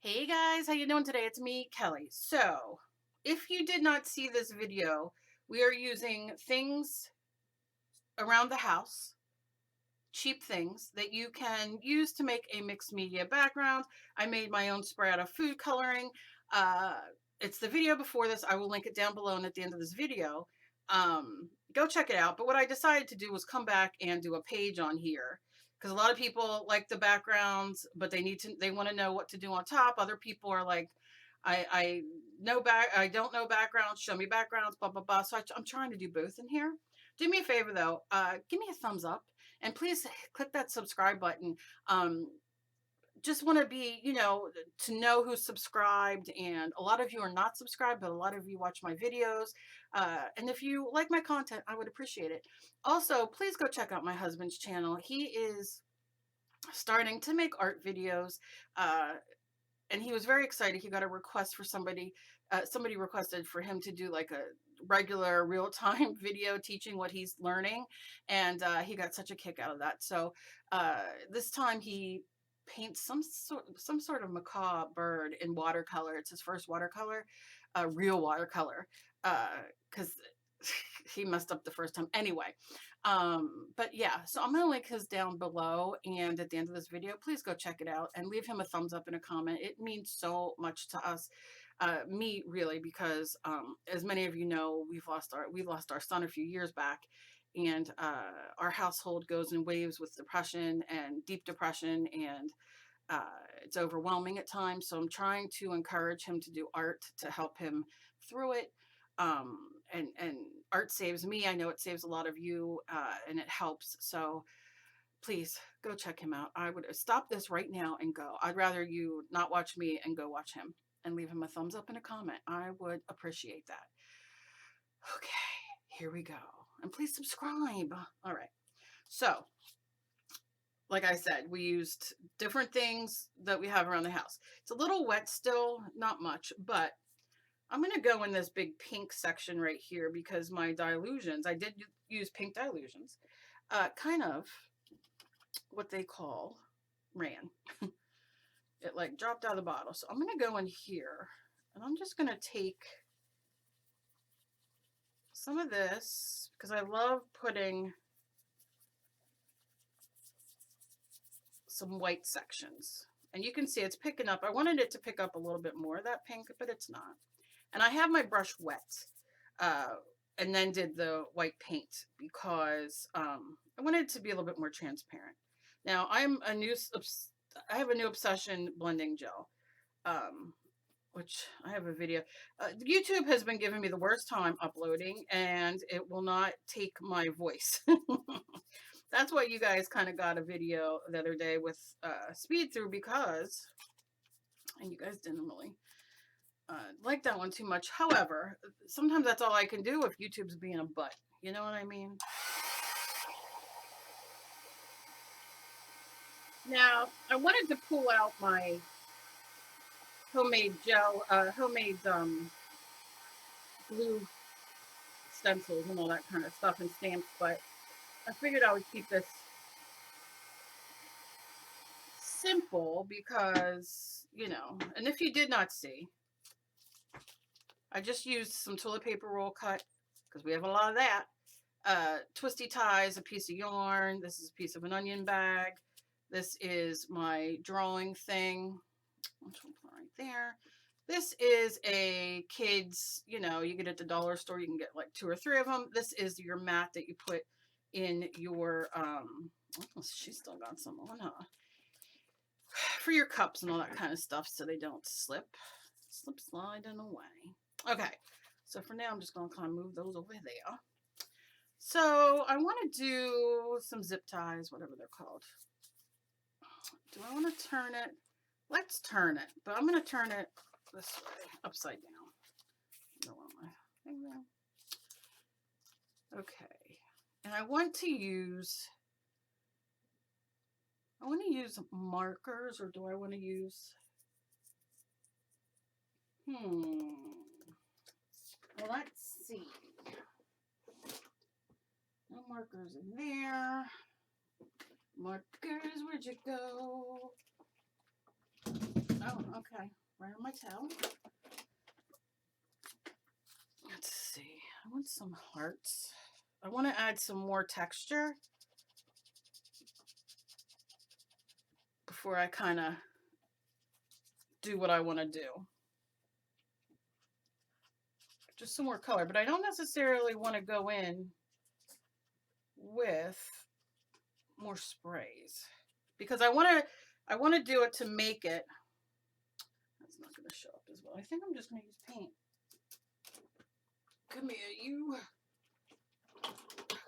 Hey guys, how you doing today? It's me, Kelly. So, if you did not see this video, we are using things around the house, cheap things that you can use to make a mixed media background. I made my own spray out of food coloring. Uh, it's the video before this. I will link it down below and at the end of this video. Go check it out. But what I decided to do was come back and do a page on here because a lot of people like the backgrounds, but they want to know what to do on top. Other people are like, I don't know backgrounds. Show me backgrounds, blah, blah, blah. So I'm trying to do both in here. Do me a favor though, give me a thumbs up and please click that subscribe button. Just want to be, to know who's subscribed. And a lot of you are not subscribed, but a lot of you watch my videos. And if you like my content, I would appreciate it. Also, please go check out my husband's channel. He is starting to make art videos. And he was very excited. He got a request for somebody requested for him to do like a regular real-time video teaching what he's learning. And he got such a kick out of that. So this time he paints some sort of macabre bird in watercolor. It's his first watercolor, real watercolor, because he messed up the first time anyway. But yeah, so I'm gonna link his down below, and at the end of this video, please go check it out and leave him a thumbs up and a comment. It means so much to us, me really, because as many of you know, we've lost our son a few years back, and our household goes in waves with depression and deep depression, and it's overwhelming at times. So I'm trying to encourage him to do art to help him through it. And art saves me. I know it saves a lot of you, and it helps. So please go check him out. I would stop this right now and go. I'd rather you not watch me and go watch him and leave him a thumbs up and a comment. I would appreciate that. Okay, here we go. And please subscribe. All right. So like I said, we used different things that we have around the house. It's a little wet still, not much, but I'm going to go in this big pink section right here because my dilutions, I did use pink dilutions, kind of what they call ran. It like dropped out of the bottle. So I'm going to go in here and I'm just going to take some of this because I love putting some white sections. And you can see it's picking up. I wanted it to pick up a little bit more of that pink, but it's not. And I have my brush wet, and then did the white paint because I wanted it to be a little bit more transparent. Now I have a new obsession blending gel, which I have a video. YouTube has been giving me the worst time uploading, and it will not take my voice. That's why you guys kind of got a video the other day with speed through because, and you guys didn't really like that one too much. However, sometimes that's all I can do if YouTube's being a butt. You know what I mean? Now, I wanted to pull out my homemade gel, homemade glue stencils and all that kind of stuff and stamps, but I figured I would keep this simple because, and if you did not see, I just used some toilet paper roll cut because we have a lot of that. Twisty ties, a piece of yarn. This is a piece of an onion bag. This is my drawing thing. Right there. This is a kid's, you get at the dollar store. You can get like 2 or 3 of them. This is your mat that you put in your, oh, she's still got some on, huh? For your cups and all that kind of stuff so they don't slip, slide, and away. Okay, so for now, I'm just going to kind of move those over there. So I want to do some zip ties, whatever they're called. Do I want to turn it? Let's turn it, but I'm going to turn it this way, upside down. Don't want my thing there. Okay, and I want to use markers, or do I want to use, well, let's see. No markers in there. Markers, where'd you go? Oh, okay. Right on my towel. Let's see. I want some hearts. I want to add some more texture before I kind of do what I want to do. Just some more color, but I don't necessarily want to go in with more sprays because I want to do it to make it. That's not going to show up as well. I think I'm just going to use paint. Come here, you. Okay,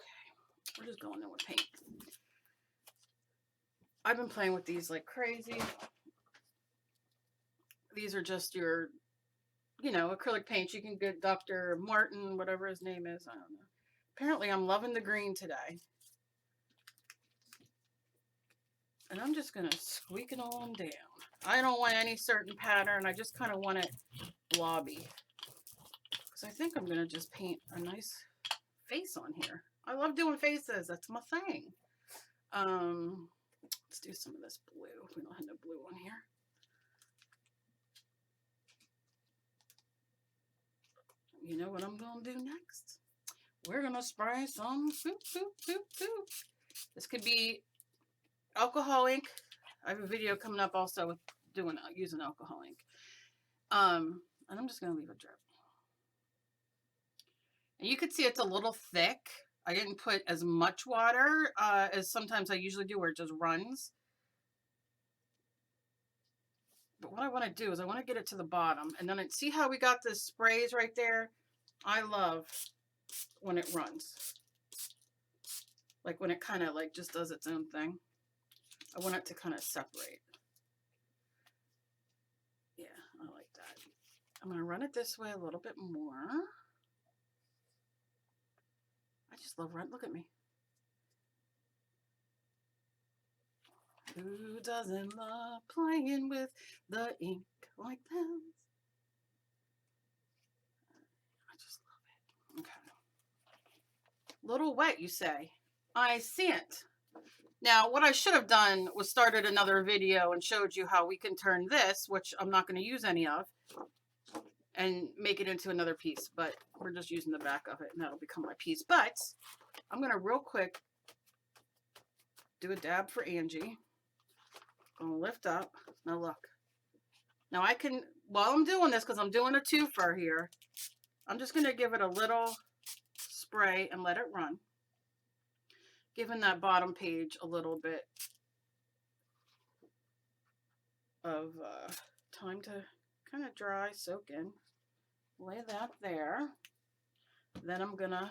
we're just going in with paint. I've been playing with these like crazy. These are just your, you know, acrylic paints. You can get Dr. Martin, whatever his name is. I don't know. Apparently, I'm loving the green today. And I'm just going to squeak it on down. I don't want any certain pattern. I just kind of want it blobby. Because I think I'm going to just paint a nice face on here. I love doing faces. That's my thing. Let's do some of this blue. We don't have no blue on here. You know what I'm going to do next? We're going to spray some poop. This could be alcohol ink. I have a video coming up also with using alcohol ink. And I'm just going to leave it drip. And you can see it's a little thick. I didn't put as much water as sometimes I usually do where it just runs. But what I want to do is I want to get it to the bottom. And then see how we got the sprays right there? I love when it runs. Like when it kind of like just does its own thing. I want it to kind of separate. Yeah, I like that. I'm going to run it this way a little bit more. I just love run. Look at me. Who doesn't love playing with the ink like this? I just love it. Okay. Little wet, you say? I see it. Now, what I should have done was started another video and showed you how we can turn this, which I'm not going to use any of, and make it into another piece. But we're just using the back of it, and that'll become my piece. But I'm going to real quick do a dab for Angie. Gonna lift up. Now look. Now I can, while I'm doing this, because I'm doing a twofer here, I'm just going to give it a little spray and let it run. Giving that bottom page a little bit of time to kind of dry, soak in. Lay that there. Then I'm gonna,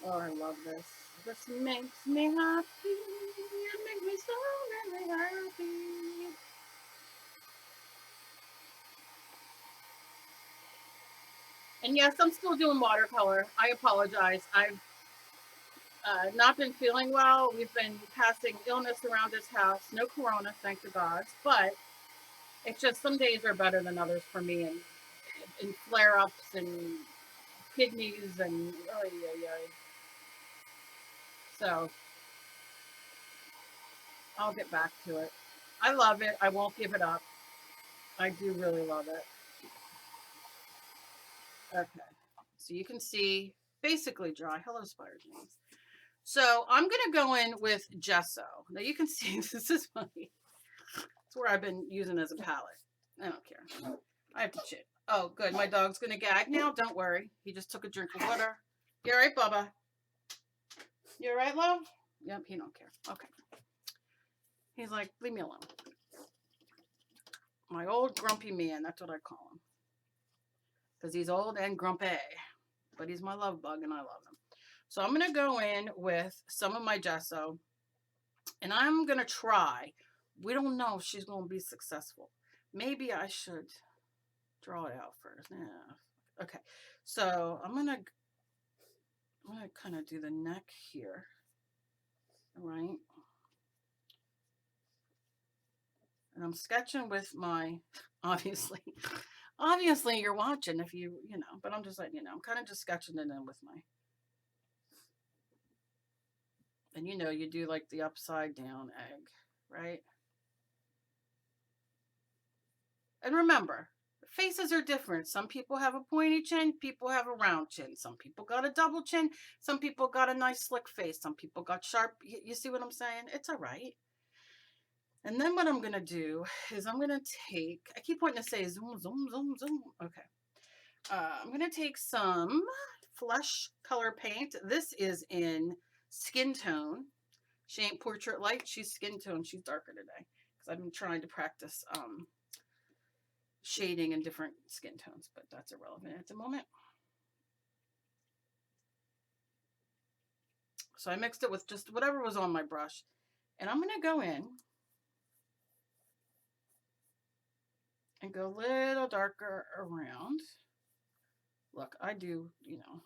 oh, I love this. This makes me happy. It makes me so really happy. And yes, I'm still doing watercolor. I apologize. I've not been feeling well. We've been passing illness around this house. No corona, thank the gods. But it's just some days are better than others for me, and flare-ups and kidneys and so I'll get back to it. I love it. I won't give it up. I do really love it. Okay, so you can see basically dry. Hello, Spider James. So I'm gonna go in with gesso. Now you can see this is funny. It's where I've been using as a palette. I don't care. I have to chit. Oh, good. My dog's gonna gag now. Don't worry. He just took a drink of water. You all right, Bubba? You all right, love? Yep, he don't care. Okay. He's like, leave me alone. My old grumpy man. That's what I call him. Because he's old and grumpy. But he's my love bug, and I love him. So I'm going to go in with some of my gesso. And I'm going to try. We don't know if she's going to be successful. Maybe I should draw it out first. Yeah. Okay. So I'm going to kind of do the neck here. All right. And I'm sketching with my, obviously you're watching if you know, but I'm just letting you know. I'm kind of just sketching it in with my, and you know, you do like the upside down egg, right? And remember, faces are different. Some people have a pointy chin, people have a round chin. Some people got a double chin, some people got a nice slick face, some people got sharp. You see what I'm saying? It's all right. And then what I'm going to do is I'm going to take, I keep wanting to say zoom, zoom, zoom, zoom. Okay. I'm going to take some flesh color paint. This is in skin tone. She ain't portrait light. She's skin tone. She's darker today because I've been trying to practice shading in different skin tones, but that's irrelevant at the moment. So I mixed it with just whatever was on my brush. And I'm going to go in and go a little darker around. Look, I do, you know,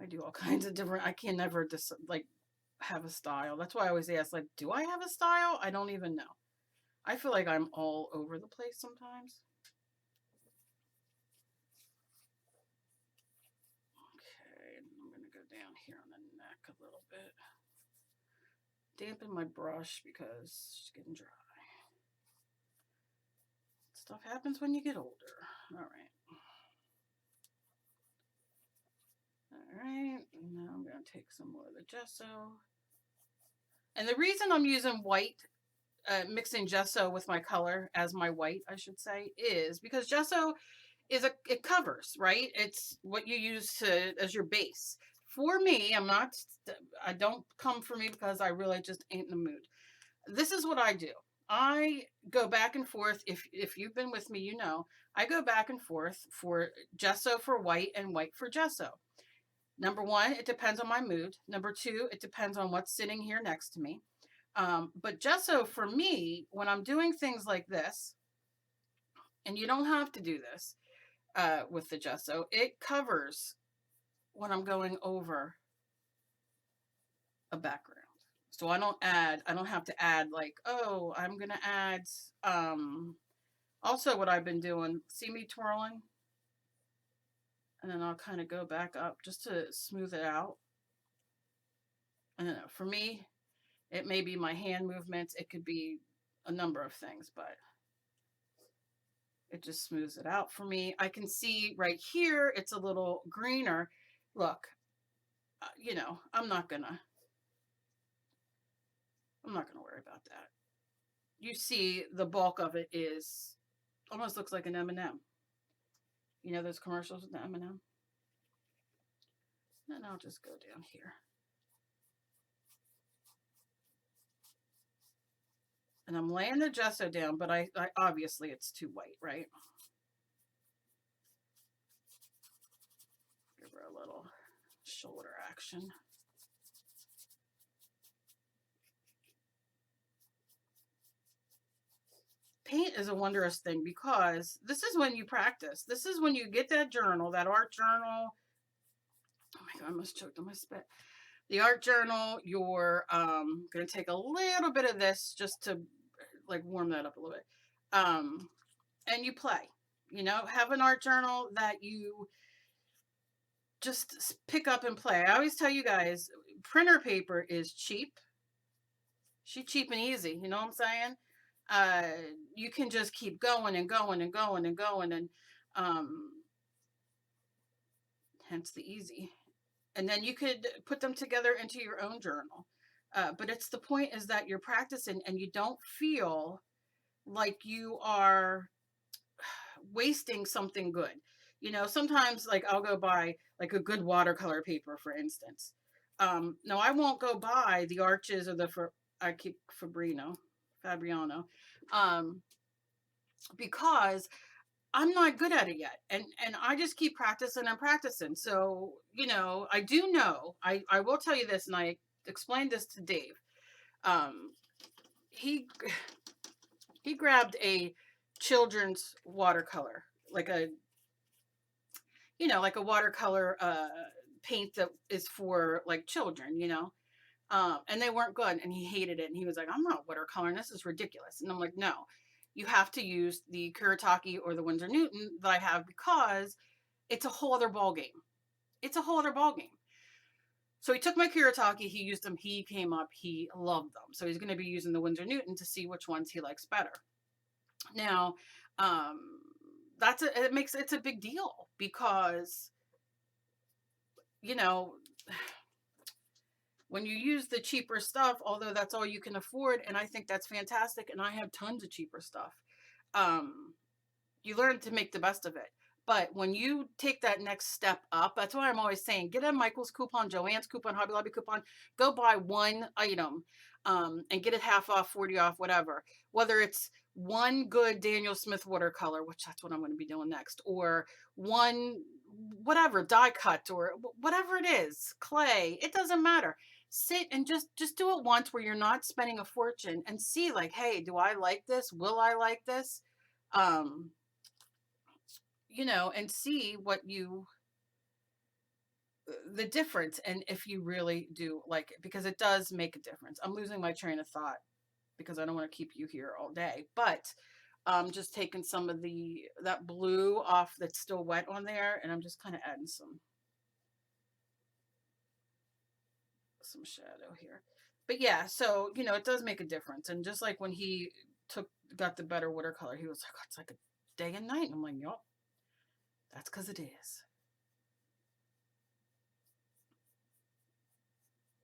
I do all kinds of different, I can never just like have a style. That's why I always ask, like, do I have a style? I don't even know. I feel like I'm all over the place sometimes. Okay, I'm going to go down here on the neck a little bit. Dampen my brush because it's getting dry. Stuff happens when you get older. All right. All right, now I'm going to take some more of the gesso. And the reason I'm using white, mixing gesso with my color as my white, I should say, is because gesso is it covers, right? It's what you use to as your base. For me, I don't come for me because I really just ain't in the mood. This is what I do. I go back and forth. If you've been with me, you know, I go back and forth for gesso for white and white for gesso. Number one, it depends on my mood. Number two, it depends on what's sitting here next to me. But gesso for me, when I'm doing things like this, and you don't have to do this with the gesso, it covers when I'm going over a background. So I don't have to add like, oh, I'm going to add, also what I've been doing, see me twirling? And then I'll kind of go back up just to smooth it out. And for me, it may be my hand movements. It could be a number of things, but it just smooths it out for me. I can see right here, it's a little greener. Look, you know, I'm not gonna worry about that. You see the bulk of it is almost looks like an M&M. You know those commercials with the M&M? And I'll just go down here. And I'm laying the gesso down, but I obviously it's too white, right? Give her a little shoulder action. Paint is a wondrous thing because this is when you practice. This is when you get that journal, that art journal. Oh my God, I almost choked on my spit. The art journal, you're going to take a little bit of this just to like warm that up a little bit. And you play, you know, have an art journal that you just pick up and play. I always tell you guys, printer paper is cheap. She's cheap and easy. You know what I'm saying? You can just keep going and going and going and going, and hence the easy. And then you could put them together into your own journal. But it's the point is that you're practicing and you don't feel like you are wasting something good. You know, sometimes like I'll go buy like a good watercolor paper, for instance. No, I won't go buy the Arches or I keep Fabriano, because I'm not good at it yet. And I just keep practicing and practicing. So, you know, I do know, I will tell you this, and I explained this to Dave. He grabbed a children's watercolor, like a, you know, like a watercolor paint that is for like children, you know. And they weren't good, and he hated it, and he was like, I'm not watercoloring, this is ridiculous. And I'm like, no, you have to use the Kuretake or the Winsor Newton that I have, because it's a whole other ball game. It's a whole other ball game. So he took my Kuretake, he used them, he came up, he loved them. So he's going to be using the Winsor Newton to see which ones he likes better. Now, um, it's a big deal because, you know, when you use the cheaper stuff, although that's all you can afford, and I think that's fantastic, and I have tons of cheaper stuff, um, you learn to make the best of it. But when you take that next step up, that's why I'm always saying get a Michael's coupon, Joann's coupon, Hobby Lobby coupon, go buy one item and get it half off, 40 off, whatever. Whether it's one good Daniel Smith watercolor, which that's what I'm going to be doing next, or one whatever die cut or whatever it is, clay, it doesn't matter. Sit and just do it once where you're not spending a fortune and see like, hey, do I like this? Will I like this? Um, and see what the difference and if you really do like it, because it does make a difference. I'm losing my train of thought because I don't want to keep you here all day, but just taking some of that blue off that's still wet on there, and I'm just kind of adding some shadow here. But yeah, so it does make a difference. And just like when he got the better watercolor, he was like, oh, it's like a day and night. And I'm like, yup, that's because it is.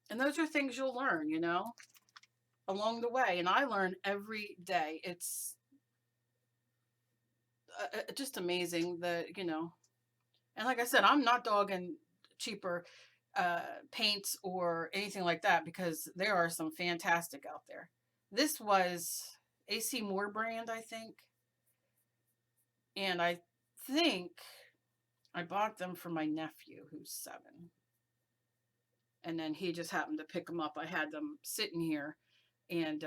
And those are things you'll learn, along the way. And I learn every day. It's just amazing that, and like I said, I'm not dogging cheaper paints or anything like that, because there are some fantastic out there. This was AC Moore brand, I think. And I think I bought them for my nephew who's 7. And then he just happened to pick them up. I had them sitting here, and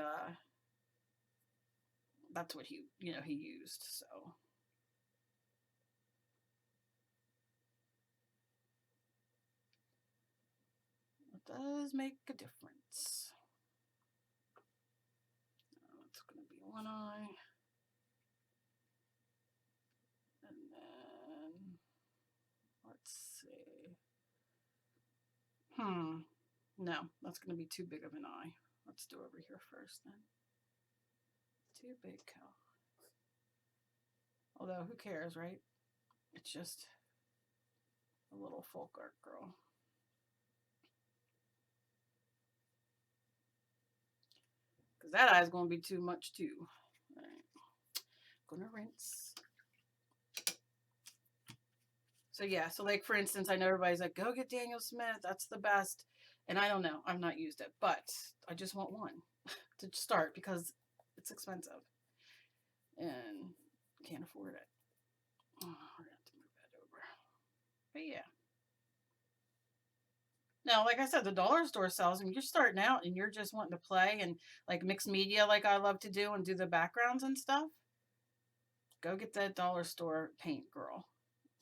that's what he used. So it does make a difference. It's going to be one eye. And then let's see. No, that's going to be too big of an eye. Let's do over here first then. Too big, Cal. Although, who cares, right? It's just a little folk art girl. Because that eye's going to be too much, too. All right. Gonna rinse. So yeah, so like for instance, I know everybody's like, go get Daniel Smith, that's the best. And I don't know, I've not used it, but I just want one to start because it's expensive and can't afford it. Oh, we're gonna have to move that over. But yeah. Now, like I said, the dollar store sells them. You're starting out and you're just wanting to play and like mixed media like I love to do and do the backgrounds and stuff. Go get that dollar store paint, girl,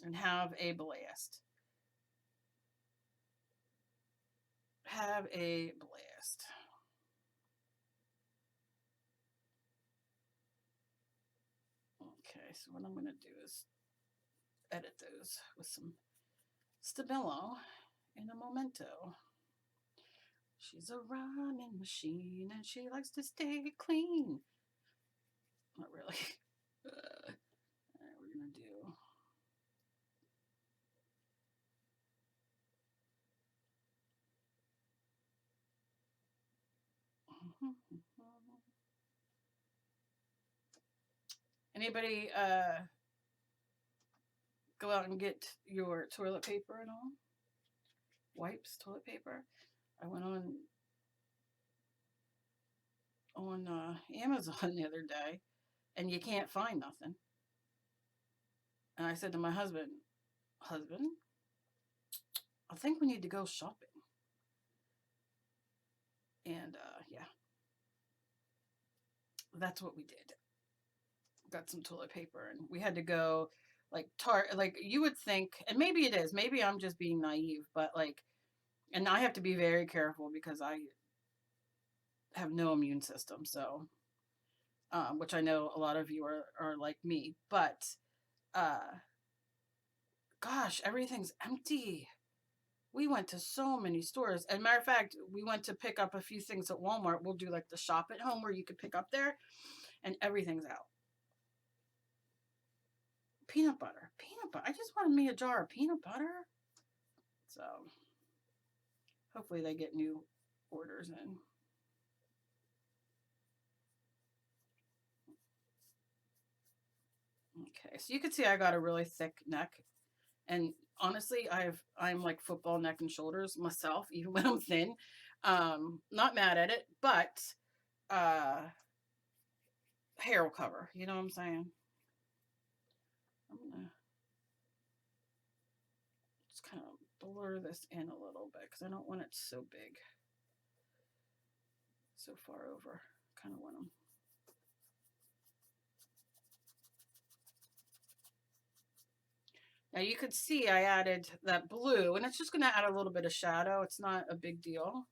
and have a blast. Have a blast. Okay, so what I'm going to do is edit those with some Stabilo and a Memento. She's a rhyming machine and she likes to stay clean. Not really. All right, we're going to do. Anybody go out and get your toilet paper and all? Wipes, toilet paper. I went on Amazon the other day, and you can't find nothing. And I said to my husband, I think we need to go shopping. And yeah, that's what we did. Got some toilet paper, and we had to go like like you would think, and maybe it is, maybe I'm just being naive, but like, and I have to be very careful because I have no immune system, so which I know a lot of you are like me, but gosh, everything's empty. We went to so many stores. As a matter of fact, we went to pick up a few things at Walmart. We'll do like the shop at home where you could pick up there, and everything's out. peanut butter. Peanut butter. I just wanted me a jar of peanut butter. So hopefully they get new orders in. Okay, so you can see I got a really thick neck, and honestly, I'm like football neck and shoulders myself, even when I'm thin. Not mad at it, but uh, hair will cover. You know what I'm saying? I'm gonna just kind of blur this in a little bit because I don't want it so big, so far over. Kind of want them. Now you could see I added that blue, and it's just going to add a little bit of shadow. It's not a big deal.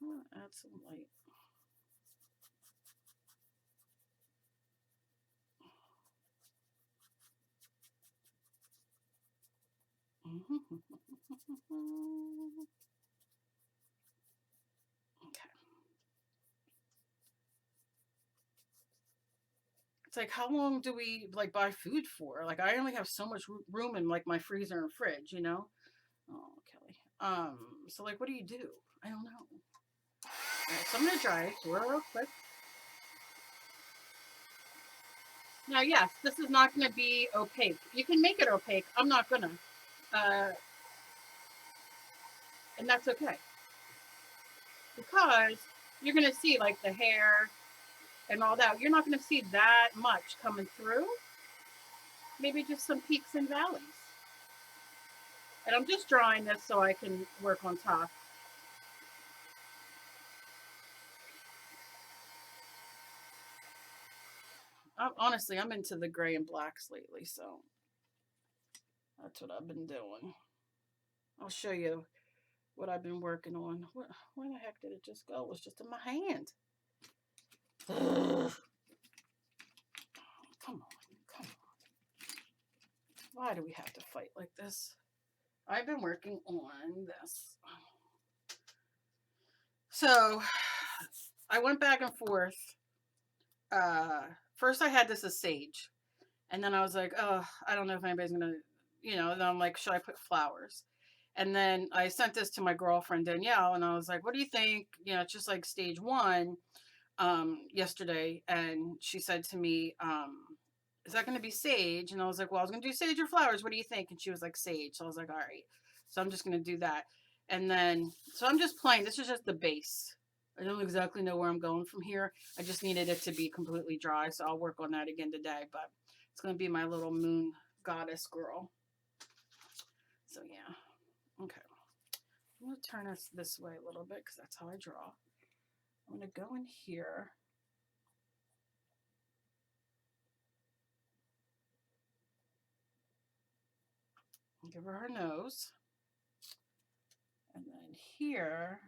I'm going to add some light. Okay. It's like, how long do we like buy food for? Like, I only have so much room in like my freezer and fridge, you know? Oh, Kelly. So like, what do? I don't know. All right, so I'm gonna dry it real quick. Now, yes, this is not gonna be opaque. You can make it opaque. I'm not gonna. And that's okay. Because you're gonna see like the hair and all that. You're not gonna see that much coming through. Maybe just some peaks and valleys. And I'm just drawing this so I can work on top. Honestly, I'm into the gray and blacks lately, so that's what I've been doing. I'll show you what I've been working on. Where the heck did it just go? It was just in my hand. Ugh. Come on. Why do we have to fight like this? I've been working on this. So I went back and forth. First I had this as sage. And then I was like, oh, I don't know if anybody's going to, and I'm like, should I put flowers? And then I sent this to my girlfriend, Danielle, and I was like, what do you think? It's just like stage 1 yesterday. And she said to me, is that going to be sage? And I was like, well, I was going to do sage or flowers. What do you think? And she was like, sage. So I was like, all right. So I'm just going to do that. And then, so I'm just playing. This is just the base. I don't exactly know where I'm going from here. I just needed it to be completely dry. So I'll work on that again today. But it's going to be my little moon goddess girl. So yeah. Okay. I'm going to turn this way a little bit because that's how I draw. I'm going to go in here. Give her her nose. And then here,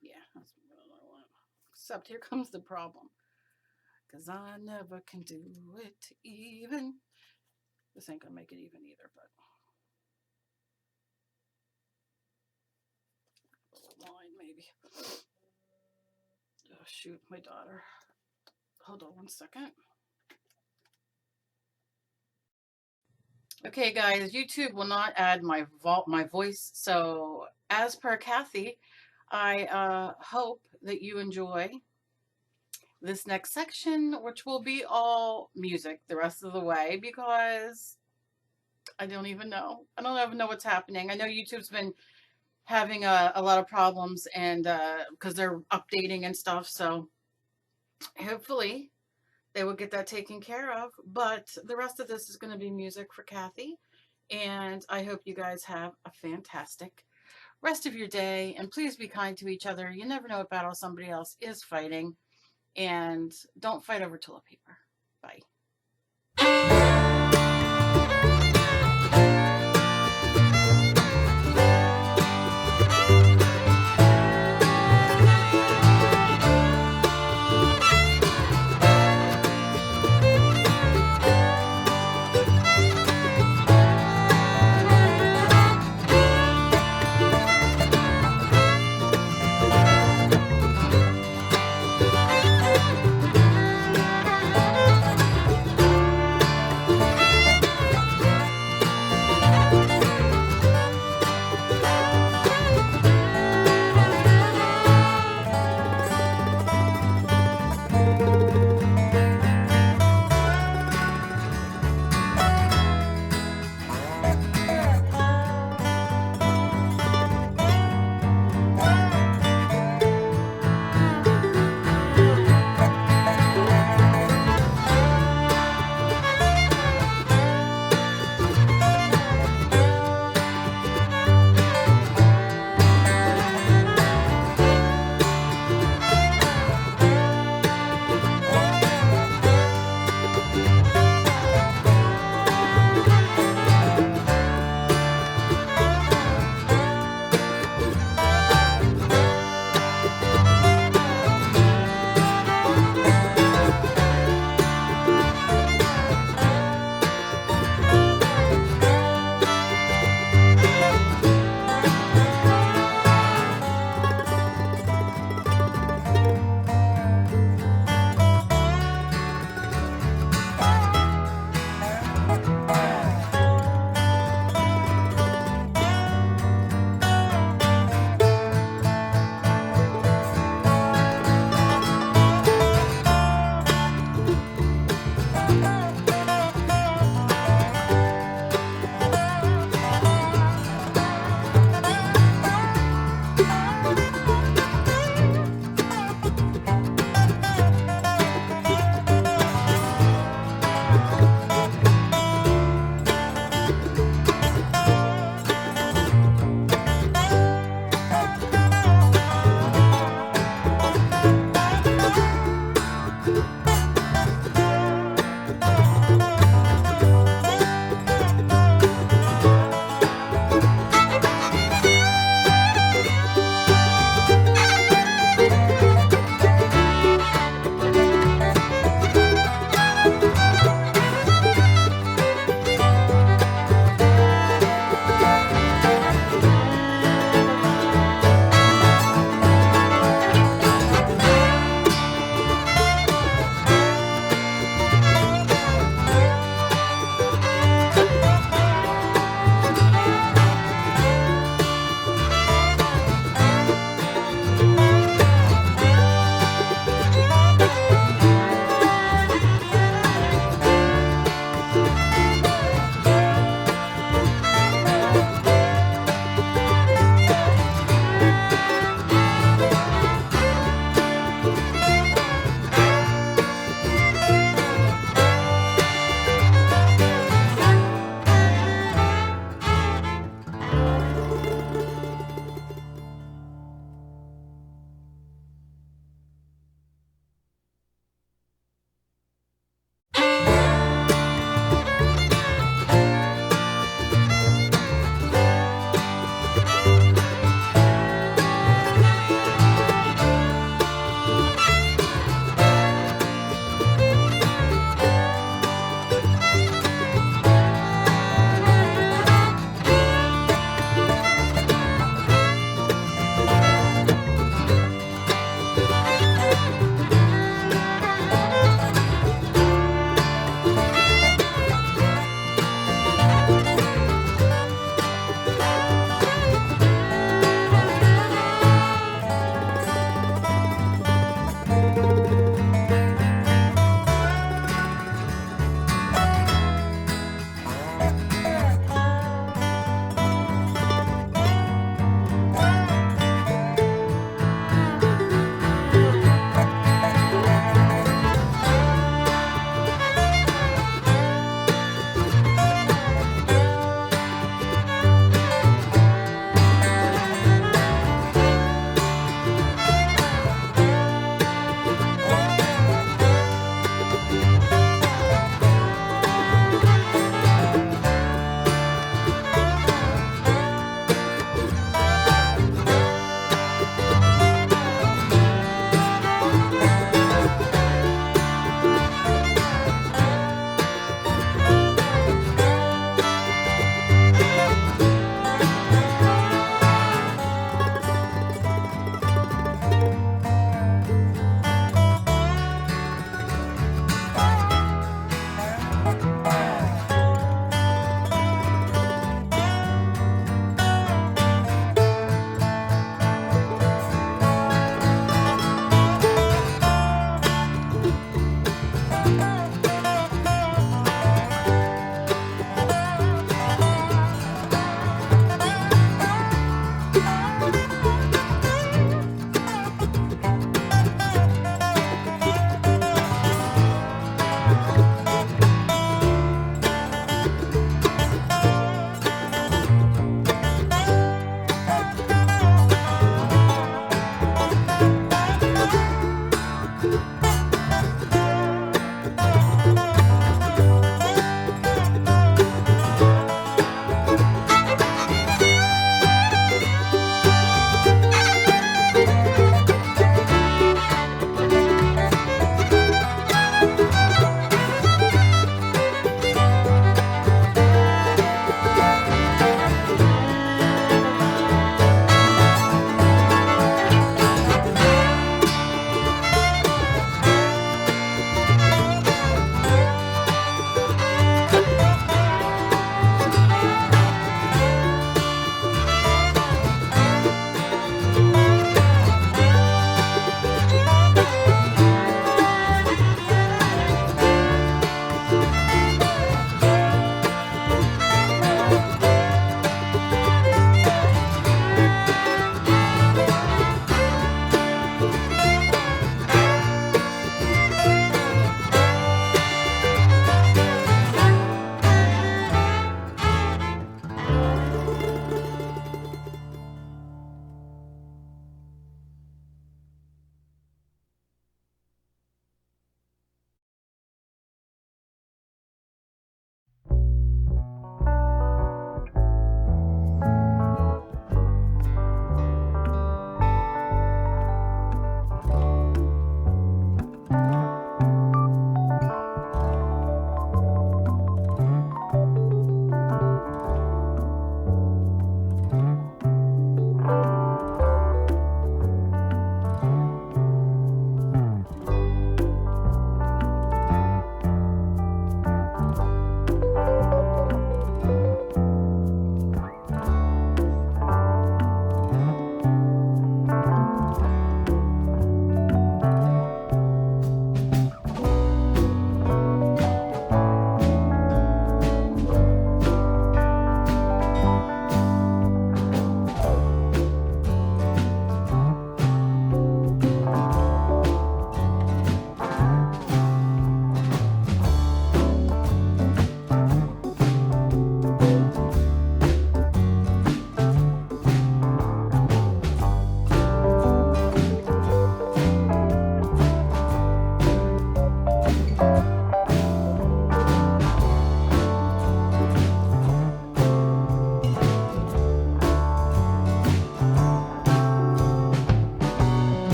yeah, that's what I want. Except here comes the problem. Because I never can do it even. This ain't going to make it even either, but. A little line, maybe. Oh, shoot, my daughter. Hold on 1 second. Okay, guys, YouTube will not add my voice. So, as per Kathy, I hope that you enjoy this next section, which will be all music the rest of the way because I don't even know. I don't even know what's happening. I know YouTube's been having a lot of problems and because they're updating and stuff. So, hopefully they will get that taken care of. But the rest of this is going to be music for Kathy. And I hope you guys have a fantastic rest of your day. And please be kind to each other. You never know what battle somebody else is fighting. And don't fight over toilet paper. Bye.